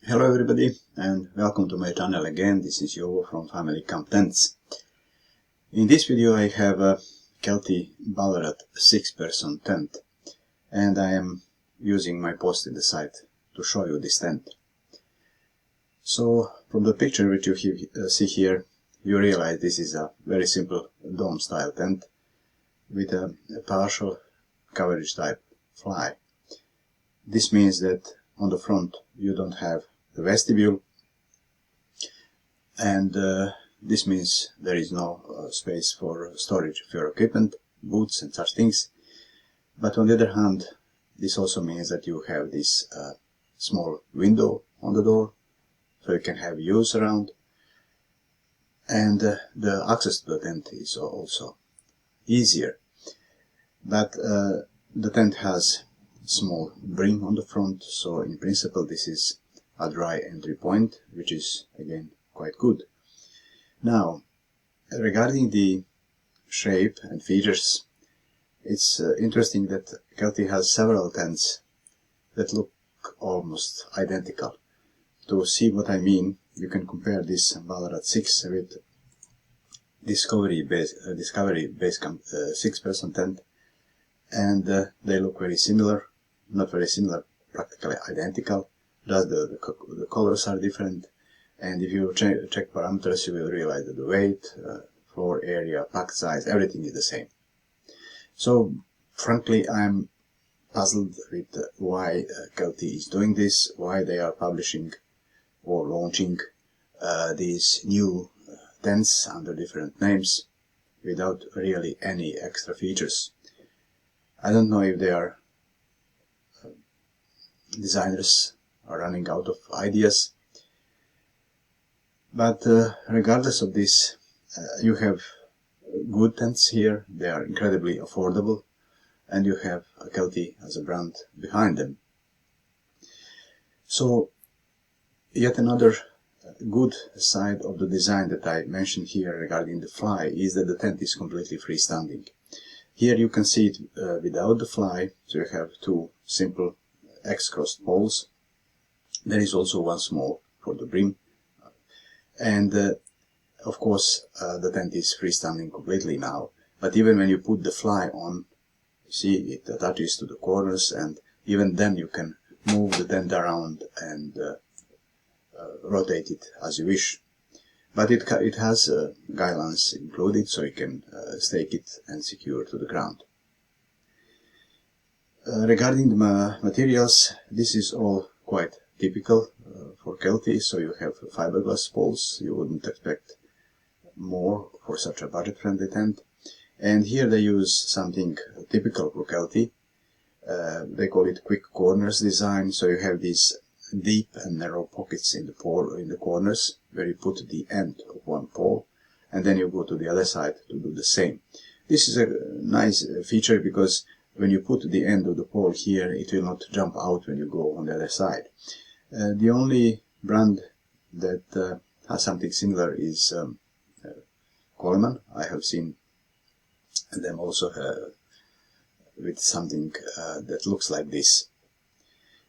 Hello everybody and welcome to my channel again. This is Jovo from Family Camp Tents. In this video I have a Kelty Ballarat 6-person tent and I am using my post in the site to show you this tent. So from the picture which you see here, you realize this is a very simple dome style tent with a partial coverage type fly. This means that on the front you don't have the vestibule, and this means there is no space for storage of your equipment, boots and such things. But on the other hand, this also means that you have this small window on the door, so you can have views around, and the access to the tent is also easier. But the tent has small brim on the front, so in principle this is a dry entry point, which is again quite good. Now, regarding the shape and features, it's interesting that Kelty has several tents that look almost identical. To see what I mean, you can compare this Ballarat 6 with Discovery Base Camp 6-person tent, and they look very similar. Not very similar, practically identical. Just the colors are different, and if you check parameters, you will realize that the weight, floor area, pack size, everything is the same. So frankly, I'm puzzled with why Kelty is doing this, why they are publishing or launching these new tents under different names without really any extra features. I don't know if they are designers are running out of ideas, but regardless of this, you have good tents here. They are incredibly affordable, and you have Kelty as a brand behind them. So yet another good side of the design that I mentioned here regarding the fly is that the tent is completely freestanding. Here you can see it without the fly, so you have two simple X-crossed poles. There is also one small for the brim, and of course the tent is freestanding completely now, but even when you put the fly on, you see it attaches to the corners, and even then you can move the tent around and rotate it as you wish. But it has guy lines included, so you can stake it and secure to the ground. Regarding the materials, this is all quite typical for Kelty, so you have fiberglass poles. You wouldn't expect more for such a budget-friendly tent. And here they use something typical for Kelty. They call it quick corners design, so you have these deep and narrow pockets in the corners where you put the end of one pole, and then you go to the other side to do the same. This is a nice feature because when you put the end of the pole here, it will not jump out when you go on the other side. The only brand that has something similar is Coleman. I have seen them also with something that looks like this.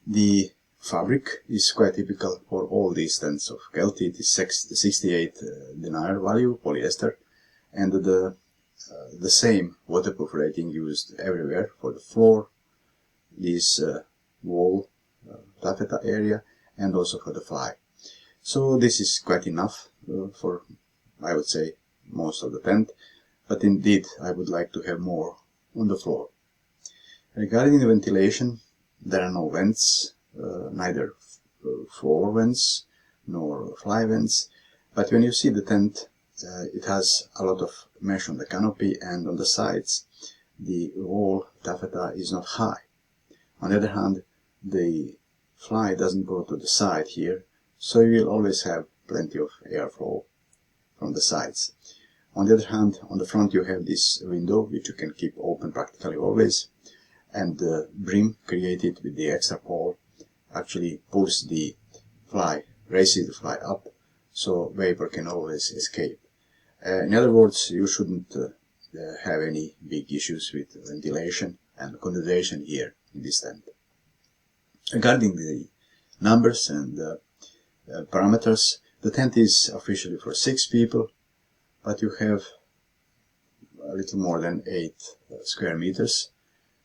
The fabric is quite typical for all these tents of Kelty. It is 68 denier value polyester, and the same waterproof rating used everywhere for the floor, this wall taffeta area, and also for the fly. So this is quite enough for, I would say, most of the tent, but indeed I would like to have more on the floor. Regarding the ventilation, there are no vents, neither floor vents nor fly vents, but when you see the tent, it has a lot of mesh on the canopy, and on the sides the wall taffeta is not high. On the other hand, the fly doesn't go to the side here, so you will always have plenty of airflow from the sides. On the other hand, on the front you have this window which you can keep open practically always, and the brim created with the extra pole actually pulls the fly, raises the fly up, so vapor can always escape. In other words, you shouldn't have any big issues with ventilation and condensation here in this tent. Regarding the numbers and parameters. The tent is officially for 6 people, but you have a little more than 8 square meters.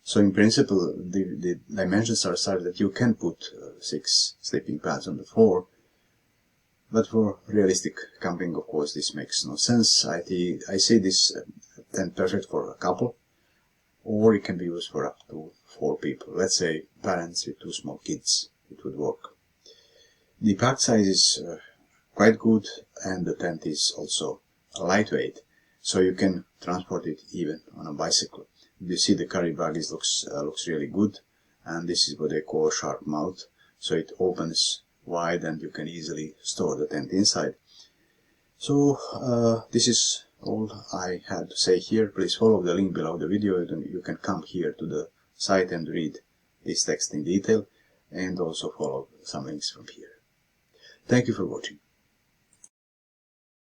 So in principle, the dimensions are such that you can put 6 sleeping pads on the floor. But for realistic camping, of course, this makes no sense. I see this tent perfect for a couple, or it can be used for up to 4 people. Let's say parents with 2 small kids, it would work. The pack size is quite good, and the tent is also lightweight, so you can transport it even on a bicycle. You see the carry bag looks really good, and this is what they call sharp mouth, so it opens wide and you can easily store the tent inside. So this is all I had to say here. Please follow the link below the video, and you can come here to the site and read this text in detail, and also follow some links from here. Thank you for watching.